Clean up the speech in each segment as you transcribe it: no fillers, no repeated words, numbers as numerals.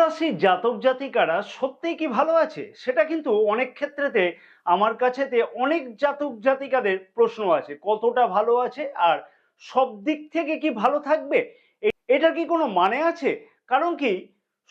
রাশির জাতক জাতিকারা সত্যিই কি ভালো আছে, সেটা কিন্তু অনেক ক্ষেত্রেতে আমার কাছেতে অনেক জাতক জাতিকাদের প্রশ্ন আছে। কতটা ভালো আছে আর সব দিক থেকে কি ভালো থাকবে? এটার কি কোনো মানে আছে? কারণ কি,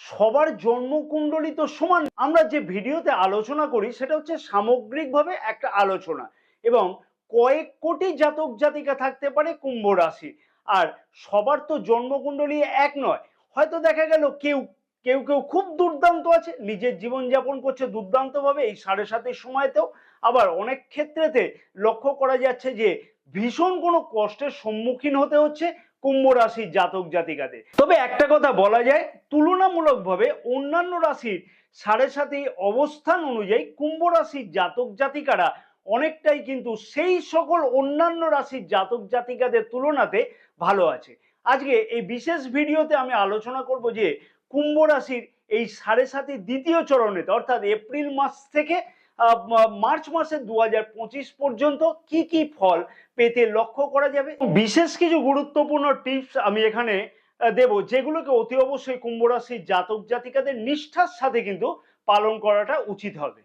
সবার জন্মকুণ্ডলী তো সমান। আমরা যে ভিডিওতে আলোচনা করি সেটা হচ্ছে সামগ্রিকভাবে একটা আলোচনা, এবং কয়েক কোটি জাতক জাতিকা থাকতে পারে কুম্ভ রাশি। আর সবার তো জন্মকুণ্ডলী এক নয়। হয়তো দেখা গেল কেউ কেউ কেউ খুব দুর্দান্ত আছে, নিজের জীবনযাপন করছে দুর্দান্তভাবে এই 7.5 সময়তেও। আবার অনেক ক্ষেত্রেতে লক্ষ্য করা যাচ্ছে যে ভীষণ কোনো কষ্টের সম্মুখীন হতে হচ্ছে কুম্ভ রাশির জাতক জাতিকাদের। তবে একটা কথা বলা যায়, তুলনামূলকভাবে অন্যান্য রাশির 7.5 অবস্থান অনুযায়ী কুম্ভ রাশির জাতক জাতিকারা অনেকটাই কিন্তু সেই সকল অন্যান্য রাশির জাতক জাতিকাদের তুলনাতে ভালো আছে। আজকে এই বিশেষ ভিডিওতে আমি আলোচনা করব যে কুম্ভ রাশির এই 7.5 দ্বিতীয় চরণেতে, অর্থাৎ এপ্রিল মাস থেকে মার্চ মাসের 2025 পর্যন্ত কি কি ফল পেতে লক্ষ্য করা যাবে। বিশেষ কিছু গুরুত্বপূর্ণ টিপস আমি এখানে দেব, যেগুলোকে অতি অবশ্যই কুম্ভ রাশির জাতক জাতিকাদের নিষ্ঠার সাথে কিন্তু পালন করাটা উচিত হবে।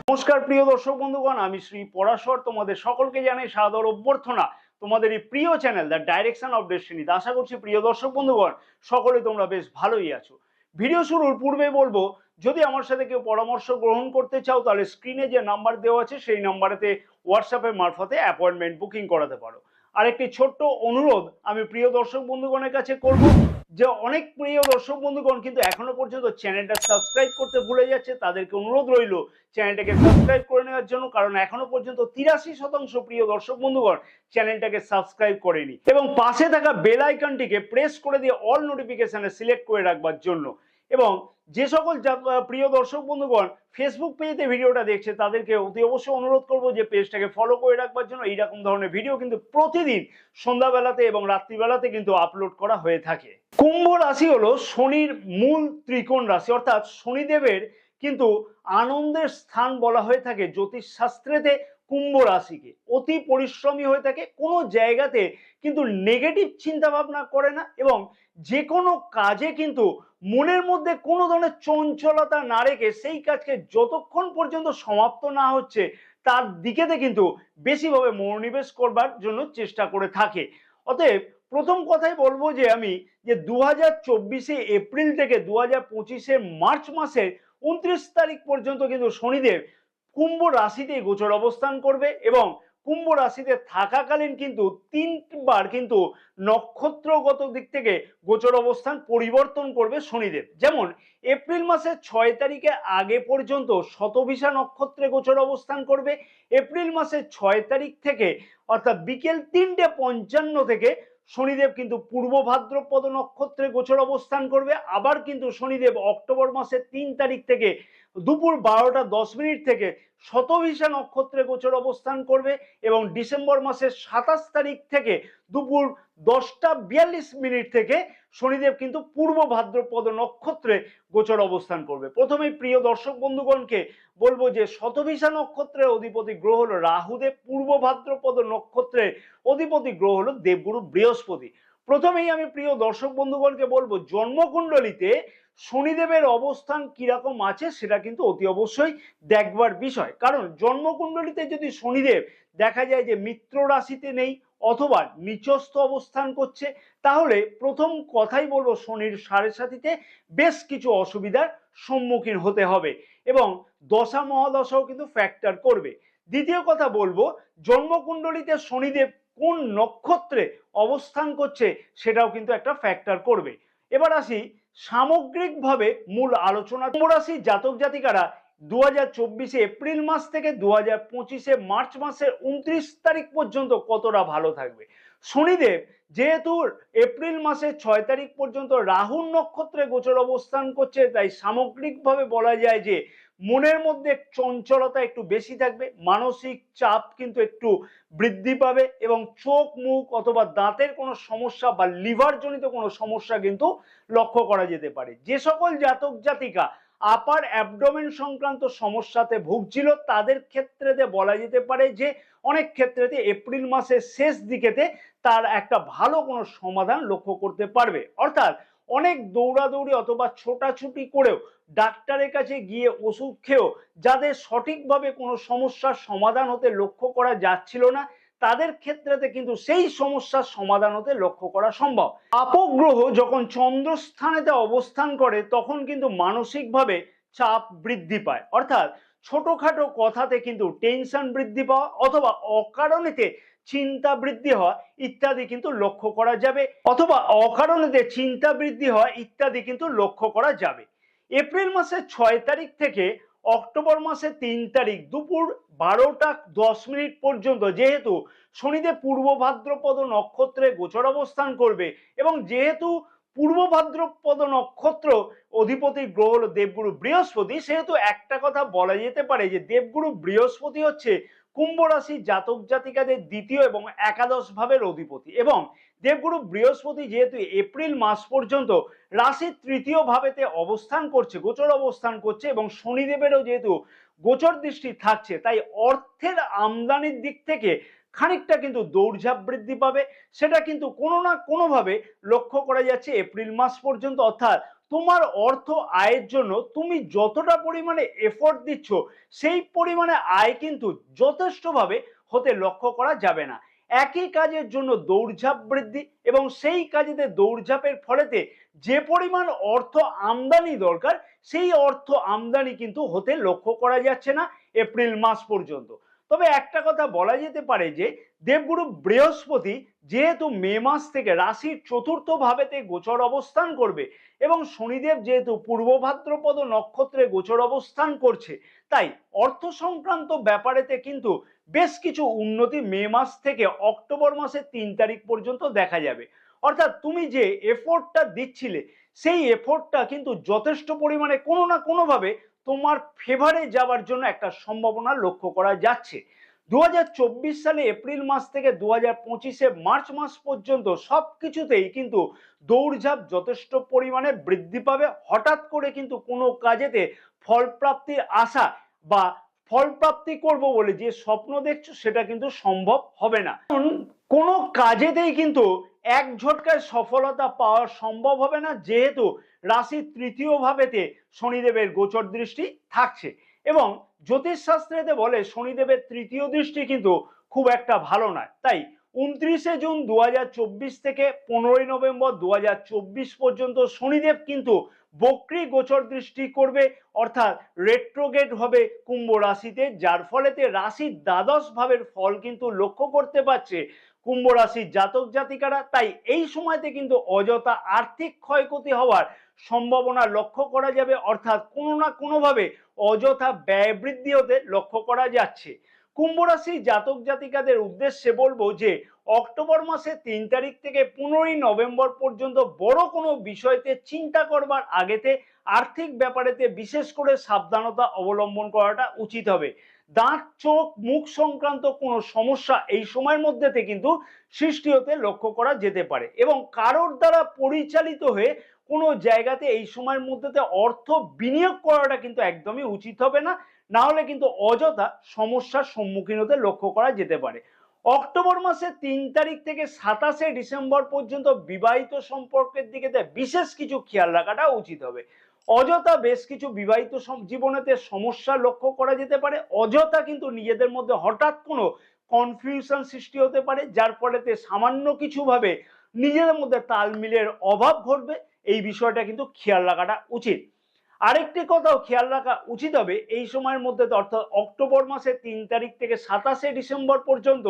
নমস্কার প্রিয় দর্শক বন্ধুগণ, আমি শ্রী পরাশর তোমাদের সকলকে জানাই সাদর অভ্যর্থনা তোমাদের এই প্রিয় চ্যানেল দ্য ডাইরেকশন অফ ডেস্টিনিতে। আশা করছি প্রিয় দর্শক বন্ধুগণ সকলে তোমরা বেশ ভালোই আছো। ভিডিও শুরুর পূর্বে বলবো, যদি আমার সাথে কেউ পরামর্শ গ্রহণ করতে চাও তাহলে স্ক্রিনে যে নাম্বার দেওয়া আছে সেই নাম্বারেতে হোয়াটসঅ্যাপের মারফতে অ্যাপয়েন্টমেন্ট বুকিং করাতে পারো। আর একটি ছোট্ট অনুরোধ আমি প্রিয় দর্শক বন্ধুগণের কাছে করব, যে অনেক প্রিয় দর্শক বন্ধুগণ কিন্তু এখনো পর্যন্ত চ্যানেলটা সাবস্ক্রাইব করতে ভুলে যাচ্ছে। তাদেরকে অনুরোধ রইল চ্যানেলটাকে সাবস্ক্রাইব করে নেওয়ার জন্য, কারণ এখনো পর্যন্ত 83% প্রিয় দর্শক বন্ধুগণ চ্যানেলটাকে সাবস্ক্রাইব করেনি, এবং পাশে থাকা বেল আইকনটিকে প্রেস করে দিয়ে অল নোটিফিকেশনে সিলেক্ট করে রাখবার জন্য। এবং যে সকল প্রিয় দর্শক বন্ধুগণ ফেসবুক পেজে ভিডিওটা দেখছে তাদেরকে অতি অবশ্যই অনুরোধ করবো যে পেজটাকে ফলো করে রাখবার জন্য। এইরকম ধরনের ভিডিও কিন্তু প্রতিদিন সন্ধ্যাবেলাতে এবং রাত্রিবেলাতে কিন্তু আপলোড করা হয়ে থাকে। কুম্ভ রাশি হলো শনির মূল ত্রিকোণ রাশি, অর্থাৎ শনিদেবের কিন্তু আনন্দের স্থান বলা হয়ে থাকে জ্যোতিষ শাস্ত্রেতে। কুম্ভ রাশিকে অতি পরিশ্রমী হয়ে থাকে, কোনো জায়গাতে কিন্তু নেগেটিভ চিন্তা ভাবনা করে না, এবং যে কোনো কাজে কিন্তু মনের মধ্যে কোনো ধরনের চঞ্চলতা না রেখে সেই কাজকে যতক্ষণ পর্যন্ত সমাপ্ত না হচ্ছে তার দিকেতে কিন্তু বেশিভাবে মনোনিবেশ করবার জন্য চেষ্টা করে থাকে। অতএব প্রথম কথাই বলবো যে আমি, যে 2024 এপ্রিল থেকে 2025 মার্চ মাসের 29 তারিখ পর্যন্ত কিন্তু শনিদেব কুম্ভ রাশিতে গোচর অবস্থান করবে, এবং কুম্ভ রাশিতে থাকাকালীন কিন্তু 3বার কিন্তু নক্ষত্রগত দিক থেকে গোচর অবস্থান পরিবর্তন করবে শনিদেব। যেমন এপ্রিল মাসের 6 তারিখে আগে পর্যন্ত শতভিষা নক্ষত্রে গোচর অবস্থান করবে। এপ্রিল মাসের 6 তারিখ থেকে অর্থাৎ বিকেল 3:55 থেকে শনিদেব কিন্তু পূর্ব ভাদ্রপদ নক্ষত্রে গোচর অবস্থান করবে। আবার কিন্তু শনিদেব অক্টোবর মাসের 3 তারিখ থেকে দুপুর 12:10 থেকে শতভিষা নক্ষত্রে গোচর অবস্থান করবে, এবং ডিসেম্বর মাসের 27 তারিখ থেকে দুপুর 10:42 থেকে শনিদেব কিন্তু পূর্ব ভাদ্রপদ নক্ষত্রে গোচর অবস্থান করবে। প্রথমেই প্রিয় দর্শক বন্ধুগণকে বলবো যে শতভিষা নক্ষত্রের অধিপতি গ্রহ হলো রাহুদেব, পূর্ব ভাদ্রপদ নক্ষত্রের অধিপতি গ্রহ হলো দেবগুরু বৃহস্পতি। প্রথমেই আমি প্রিয় দর্শক বন্ধুগণকে বলবো, জন্মকুণ্ডলিতে শনিদেবের অবস্থান কিরকম আছে সেটা কিন্তু অতি অবশ্যই দেখবার বিষয়। কারণ জন্মকুণ্ডলিতে যদি শনিদেব দেখা যায় যে মিত্র রাশিতে নেই অথবা নিচস্থ অবস্থান করছে, তাহলে প্রথম কথাই বলবো শনির 7.5-তে বেশ কিছু অসুবিধার সম্মুখীন হতে হবে, এবং দশা মহাদশাও কিন্তু ফ্যাক্টর করবে। দ্বিতীয় কথা বলবো, জন্মকুণ্ডলিতে শনিদেব কোন নক্ষত্রে অবস্থান করছে সেটাও কিন্তু একটা ফ্যাক্টর করবে। এবার আসি সামগ্রিকভাবে মূল আলোচনা। কুম্ভ রাশির জাতক জাতিকারা 2024 এপ্রিল মাস থেকে 2025 মার্চ মাসের 29 তারিখ পর্যন্ত কতটা ভালো থাকবে। শনিদেব যেহেতু এপ্রিল মাসের 6 তারিখ পর্যন্ত রাহুর নক্ষত্রে গোচর অবস্থান করছে, তাই সামগ্রিকভাবে বলা যায় যে মনের মধ্যে চঞ্চলতা একটু বেশি থাকবে, মানসিক চাপ কিন্তু একটু বৃদ্ধি পাবে, এবং চোখ মুখ অথবা দাঁতের কোনো সমস্যা বা লিভার জনিত কোনো সমস্যা কিন্তু লক্ষ্য করা যেতে পারে। যে সকল জাতক জাতিকা আপার অ্যাবডোমেন সংক্রান্ত সমস্যাতে ভুগছিল তাদের ক্ষেত্রেতে বলা যেতে পারে যে অনেক ক্ষেত্রেতে এপ্রিল মাসের শেষ দিকেতে তার একটা ভালো কোনো সমাধান লক্ষ্য করতে পারবে। অর্থাৎ অনেক দৌড়াদৌড়ি অথবা ছোটাছুটি করেও ডাক্তারের কাছে গিয়ে ওষুধ খেয়েও যাদের সঠিকভাবে কোনো সমস্যার সমাধান হতে লক্ষ্য করা যাচ্ছিল না তাদের ক্ষেত্রেতে কিন্তু সেই সমস্যার সমাধান হতে লক্ষ্য করা সম্ভব। আপগ্রহ যখন চন্দ্রস্থানেতে অবস্থান করে তখন কিন্তু মানসিকভাবে চাপ বৃদ্ধি পায়, অর্থাৎ ছোটখাটো কথাতে কিন্তু টেনশন বৃদ্ধি পাওয়া অথবা অকারণেতে চিন্তা বৃদ্ধি হওয়া ইত্যাদি কিন্তু লক্ষ্য করা যাবে, অথবা অকারণেতে চিন্তা বৃদ্ধি হওয়া ইত্যাদি কিন্তু লক্ষ্য করা যাবে। এপ্রিল মাসের 6 তারিখ থেকে অক্টোবর মাসের 3 তারিখ দুপুর 12টা 10 মিনিট পর্যন্ত যেহেতু শনিদেব পূর্ব ভাদ্রপদ নক্ষত্রে গোচর অবস্থান করবে এবং যেহেতু পূর্ব ভাদ্রপদ নক্ষত্র অধিপতি গ্রহ হলো দেবগুরু বৃহস্পতি, সেহেতু একটা কথা বলা যেতে পারে যে দেবগুরু বৃহস্পতি হচ্ছে কুম্ভ রাশির জাতক জাতিকাদের দ্বিতীয় এবং একাদশ ভাবের অধিপতি এবং দেবগুরু বৃহস্পতি যেহেতু এপ্রিল মাস পর্যন্ত রাশির তৃতীয় ভাবেতে অবস্থান করছে, গোচর অবস্থান করছে এবং শনিদেবেরও যেহেতু গোচর দৃষ্টি থাকছে, তাই অর্থের আমদানির দিক থেকে খানিকটা কিন্তু দৌড়ঝাঁপ বৃদ্ধি পাবে। সেটা কিন্তু কোনো না কোনোভাবে লক্ষ্য করা যাচ্ছে এপ্রিল মাস পর্যন্ত। অর্থাৎ তোমার অর্থ আয়ের জন্য তুমি যতটা পরিমাণে এফোর্ট দিচ্ছ সেই পরিমাণে আয় কিন্তু যথেষ্টভাবে হতে লক্ষ্য করা যাবে না। একই কাজের জন্য দৌড়ঝাঁপ বৃদ্ধি এবং সেই কাজেতে দৌড়ঝাঁপের ফলেতে যে পরিমাণ অর্থ আমদানি দরকার সেই অর্থ আমদানি কিন্তু হতে লক্ষ্য করা যাচ্ছে না এপ্রিল মাস পর্যন্ত। তবে একটা কথা বলা যেতে পারে যে দেবগুরু বৃহস্পতি যেহেতু মে মাস থেকে রাশির চতুর্থ ভাবেতে গোচর অবস্থান করবে এবং শনিদেব যেহেতু পূর্ব ভাদ্রপদ নক্ষত্রে গোচর অবস্থান করছে, তাই অর্থ সংক্রান্ত ব্যাপারেতে কিন্তু বেশ কিছু উন্নতি মে মাস থেকে অক্টোবর মাসের 3 তারিখ পর্যন্ত দেখা যাবে। অর্থাৎ তুমি যে এফোর্টটা দিচ্ছিলে সেই এফোর্টটা কিন্তু যথেষ্ট পরিমাণে কোনো না কোনোভাবে তোমার ফেভারে যাওয়ার জন্য একটা সম্ভাবনা লক্ষ্য করা যাচ্ছে। 2024 সালে এপ্রিল মাস থেকে 2025 মার্চ মাস পর্যন্ত সবকিছুতেই কিন্তু দৌড়ঝাঁপ যথেষ্ট পরিমাণে বৃদ্ধি পাবে। হঠাৎ করে কিন্তু কোনো কাজেতে ফলপ্রাপ্তির আশা বা ফলপ্রাপ্তি করব বলে যে স্বপ্ন দেখছো সেটা কিন্তু সম্ভব হবে না। কোনো কাজেতেই কিন্তু এক ঝটকায় সফলতা পাওয়া সম্ভব হবে না যেহেতু রাশির তৃতীয় ভাবেতে শনিদেবের গোচর দৃষ্টি থাকছে এবং জ্যোতিষশাস্ত্রেতে বলে শনিদেবের তৃতীয় দৃষ্টি কিন্তু খুব একটা ভালো নয়। তাই 29শে জুন 2024 থেকে 15ই নভেম্বর 2024 পর্যন্ত শনিদেব কিন্তু বক্রী গোচর দৃষ্টি করবে, অর্থাৎ রেট্রোগেট হবে কুম্ভ রাশিতে, যার ফলেতে রাশির দ্বাদশ ভাবের ফল কিন্তু লক্ষ্য করতে পারছে কুম্ভ রাশির জাতক জাতিকারা। তাই এই সময়তে কিন্তু অযথা আর্থিক ক্ষয়ক্ষতি হওয়ার সম্ভাবনা লক্ষ্য করা যাবে, অর্থাৎ কোনো না কোনোভাবে অযথা ব্যয় বৃদ্ধি হতে লক্ষ্য করা যাচ্ছে। কুম্ভ রাশির জাতক জাতিকাদের উদ্দেশ্যে বলবো যে অক্টোবর মাসের 3 তারিখ থেকে 15ই নভেম্বর পর্যন্ত বড় কোনো বিষয়তে চিন্তা করবার আগেতে আর্থিক ব্যাপারেতে বিশেষ করে সাবধানতা অবলম্বন করাটা উচিত হবে। দাঁত চোখ মুখ সংক্রান্ত কোনো সমস্যা এই সময়ের মধ্যেতে কিন্তু সৃষ্টি হতে লক্ষ্য করা যেতে পারে এবং কারোর দ্বারা পরিচালিত হয়ে কোনো জায়গাতে এই সময়ের মধ্যেতে অর্থ বিনিয়োগ করাটা কিন্তু একদমই উচিত হবে না, না হলে কিন্তু অযথা সমস্যার সম্মুখীন হতে লক্ষ্য করা যেতে পারে। অক্টোবর মাসের 3 তারিখ থেকে 27শে ডিসেম্বর পর্যন্ত বিবাহিত সম্পর্কের দিকে বিশেষ কিছু খেয়াল রাখাটা উচিত হবে। অযথা বেশ কিছু বিবাহিত জীবনেতে সমস্যা লক্ষ্য করা যেতে পারে, অযথা কিন্তু নিজেদের মধ্যে হঠাৎ কোনো কনফিউশন সৃষ্টি হতে পারে যার ফলেতে সামান্য কিছু ভাবে নিজেদের মধ্যে তাল মিলের অভাব ঘটবে। এই বিষয়টা কিন্তু খেয়াল রাখাটা উচিত। আরেকটি কথাও খেয়াল রাখা উচিত হবে এই সময়ের মধ্যে, অর্থাৎ অক্টোবর মাসের 3 তারিখ থেকে 27শে ডিসেম্বর পর্যন্ত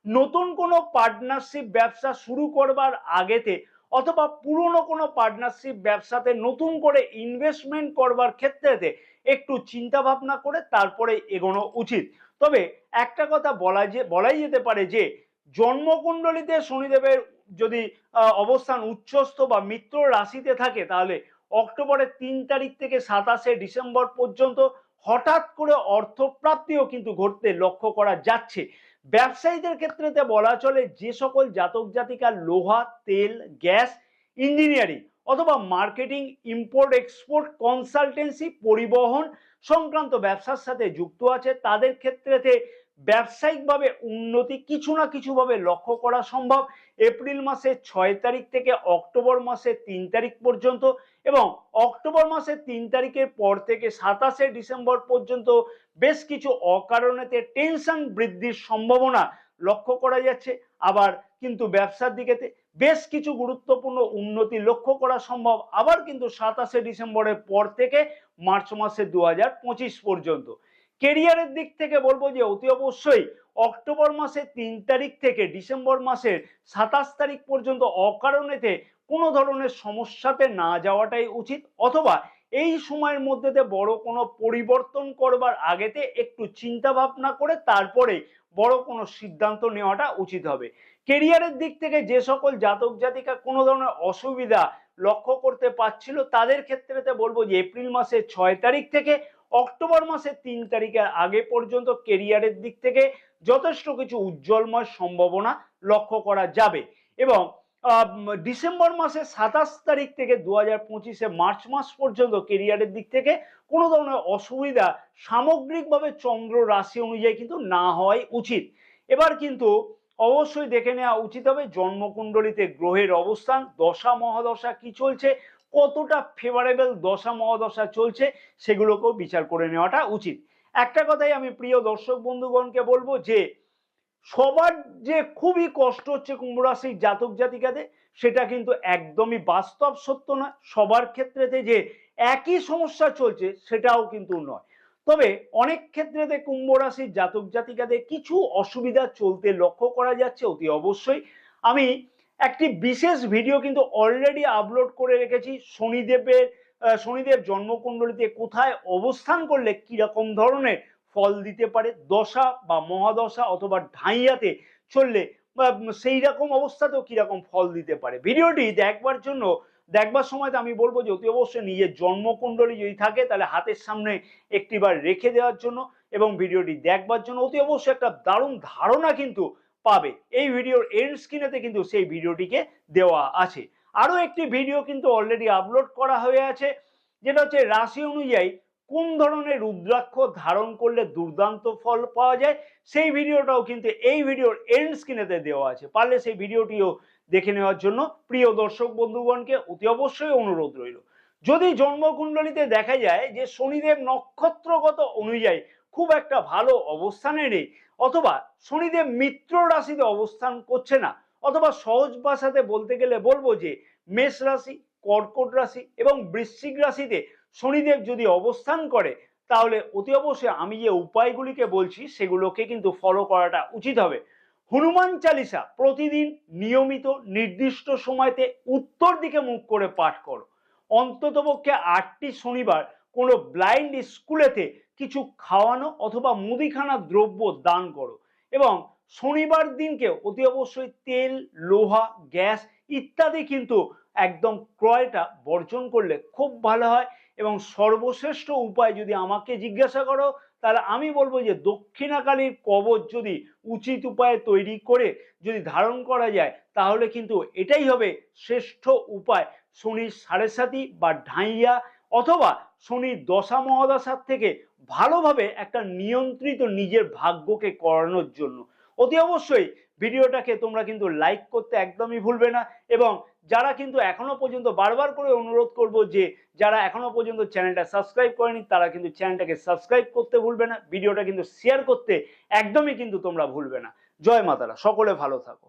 নতুন কোনো পার্টনারশিপ ব্যবসা শুরু করবার আগেতে অথবা পুরনো কোনো পার্টনারশিপ ব্যবসাতে নতুন করে ইনভেস্টমেন্ট করবার ক্ষেত্রেতে একটু চিন্তা ভাবনা করে তারপরে এগোনো উচিত। তবে একটা কথা বলাই যেতে পারে যে জন্মকুণ্ডলিতে শনিদেবের যদি অবস্থান উচ্চস্থ বা মিত্র রাশিতে থাকে তাহলে অক্টোবরের 3 তারিখ থেকে 27শে ডিসেম্বর পর্যন্ত হঠাৎ করে অর্থপ্রাপ্তিও কিন্তু ঘটতে লক্ষ্য করা যাচ্ছে। ব্যবসায়ীদের ক্ষেত্রেতে বলা চলে যে সকল জাতক জাতিকা লোহা তেল গ্যাস ইঞ্জিনিয়ারিং অথবা মার্কেটিং, ইম্পোর্ট এক্সপোর্ট, কনসালটেন্সি, পরিবহন সংক্রান্ত ব্যবসার সাথে যুক্ত আছে, তাদের ক্ষেত্রেতে ব্যবসায়িকভাবে উন্নতি কিছু না কিছু ভাবে লক্ষ্য করা সম্ভব এপ্রিল মাসের 6 তারিখ থেকে অক্টোবর মাসের 3 তারিখ পর্যন্ত, এবং অক্টোবর মাসের 3 তারিখের পর থেকে 27শে ডিসেম্বর পর্যন্ত বেশ কিছু অকারণেতে টেনশন বৃদ্ধির সম্ভাবনা লক্ষ্য করা যাচ্ছে। আবার কিন্তু ব্যবসার দিকেতে বেশ কিছু গুরুত্বপূর্ণ উন্নতি লক্ষ্য করা সম্ভব আবার কিন্তু 27শে ডিসেম্বরের পর থেকে মার্চ মাসের 2025 পর্যন্ত। কেরিয়ারের দিক থেকে বলবো যে অতি অবশ্যই অক্টোবর মাসের 3 তারিখ থেকে ডিসেম্বর মাসের 27 তারিখ পর্যন্ত অকারণেতে কোনো ধরনের সমস্যাতে না যাওয়াটাই উচিত, অথবা এই সময়ের মধ্যেতে বড় কোনো পরিবর্তন করবার আগেতে একটু চিন্তা ভাবনা করে তারপরে বড় কোনো সিদ্ধান্ত নেওয়াটা উচিত হবে। কেরিয়ারের দিক থেকে যে সকল জাতক জাতিকা কোনো ধরনের অসুবিধা লক্ষ্য করতে পারছিল তাদের ক্ষেত্রেতে বলবো যে এপ্রিল মাসের 6 তারিখ থেকে অক্টোবর মাসের 3 তারিখের আগে পর্যন্ত কেরিয়ারের দিক থেকে যথেষ্ট কিছু উজ্জ্বলময় সম্ভাবনা লক্ষ্য করা যাবে। এবং ডিসেম্বর মাসের 27 তারিখ থেকে 2025 মার্চ মাস পর্যন্ত কেরিয়ারের দিক থেকে কোনো ধরনের অসুবিধা সামগ্রিকভাবে চন্দ্র রাশি অনুযায়ী কিন্তু না হওয়াই উচিত। এবার কিন্তু অবশ্যই দেখে নেওয়া উচিত হবে জন্মকুণ্ডলিতে গ্রহের অবস্থান, দশা মহাদশা কি চলছে, কতটা ফেভারেবল দশা মহাদশা চলছে সেগুলোকেও বিচার করে নেওয়াটা উচিত। একটা কথাই আমি প্রিয় দর্শক বন্ধুগণকে বলবো যে সবার যে খুবই কষ্ট হচ্ছে কুম্ভ রাশির জাতক জাতিকাদের সেটা কিন্তু একদমই বাস্তব সত্য নয়, সবার ক্ষেত্রেতে যে একই সমস্যা চলছে সেটাও কিন্তু নয়। তবে অনেক ক্ষেত্রেতে কুম্ভ রাশির জাতক জাতিকাদের কিছু অসুবিধা চলতে লক্ষ্য করা যাচ্ছে অতি অবশ্যই। আমি একটি বিশেষ ভিডিও কিন্তু অলরেডি আপলোড করে রেখেছি শনিদেব জন্মকুণ্ডলিতে কোথায় অবস্থান করলে কিরকম ধরনের ফল দিতে পারে, দশা বা মহাদশা অথবা ঢাইয়াতে চললে সেই রকম অবস্থাতেও কিরকম ফল দিতে পারে। ভিডিওটি দেখবার সময় আমি বলবো যে অতি অবশ্যই নিজের জন্মকুণ্ডলী যদি থাকে তাহলে হাতের সামনে একটিবার রেখে দেওয়ার জন্য এবং ভিডিওটি দেখবার জন্য অতি অবশ্যই একটা দারুণ ধারণা কিন্তু পাবে। এই ভিডিওর এন্ড স্ক্রিনেতে কিন্তু সেই ভিডিওটিকে দেওয়া আছে। আরো একটি ভিডিও কিন্তু অলরেডি আপলোড করা হয়ে আছে, যেটা হচ্ছে রাশি অনুযায়ী কোন ধরনের রুদ্রাক্ষ ধারণ করলে দুর্দান্ত ফল পাওয়া যায়, সেই ভিডিওটাও কিন্তু এই ভিডিওর এন্ড স্ক্রিনেতে দেওয়া আছে, পারলে সেই ভিডিওটিও দেখে নেওয়ার জন্য প্রিয় দর্শক বন্ধুগণকে অতি অবশ্যই অনুরোধ রইল। যদি জন্মকুণ্ডলিতে দেখা যায় যে শনিদেব নক্ষত্রগত অনুযায়ী খুব একটা ভালো অবস্থানে নেই, অথবা শনিদেব মিত্র রাশিতে অবস্থান করছে না, অথবা সহজ ভাষাতে বলতে গেলে বলবো যে মেষ রাশি, কর্কট রাশি এবং বৃশ্চিক রাশিতে শনিদেব যদি অবস্থান করে তাহলে অতি অবশ্যই আমি যে উপায়গুলিকে বলছি সেগুলোকে কিন্তু ফলো করাটা উচিত হবে। হনুমান চালিসা প্রতিদিন নিয়মিত নির্দিষ্ট সময়তে উত্তর দিকে মুখ করে পাঠ করো। অন্ততপক্ষে 8টি শনিবার কোনো ব্লাইন্ড স্কুলেতে কিছু খাওয়ানো অথবা মুদিখানা দ্রব্য দান করো। এবং শনিবার দিনকে অতি অবশ্যই তেল, লোহা, গ্যাস ইত্যাদি কিন্তু একদম ক্রয়টা বর্জন করলে খুব ভালো হয়। এবং সর্বশ্রেষ্ঠ উপায় যদি আমাকে জিজ্ঞাসা করো তাহলে আমি বলবো যে দক্ষিণাকালীর কবচ যদি উচিত উপায়ে তৈরি করে যদি ধারণ করা যায় তাহলে কিন্তু এটাই হবে শ্রেষ্ঠ উপায় শনির সাড়ে বা ঢাইয়া অথবা শনির দশা মহাদশার থেকে ভালোভাবে একটা নিয়ন্ত্রিত নিজের ভাগ্যকে করানোর জন্য। অতি অবশ্যই ভিডিওটাকে তোমরা কিন্তু লাইক করতে একদমই ভুলবে না, এবং যারা কিন্তু এখনো পর্যন্ত বারবার করে অনুরোধ করব যে যারা এখনো পর্যন্ত চ্যানেলটা সাবস্ক্রাইব করেনি তারা কিন্তু চ্যানেলটাকে সাবস্ক্রাইব করতে ভুলবে না, ভিডিওটা কিন্তু শেয়ার করতে একদমই কিন্তু তোমরা ভুলবে না। জয় মা তারা, সকলে ভালো থাকো।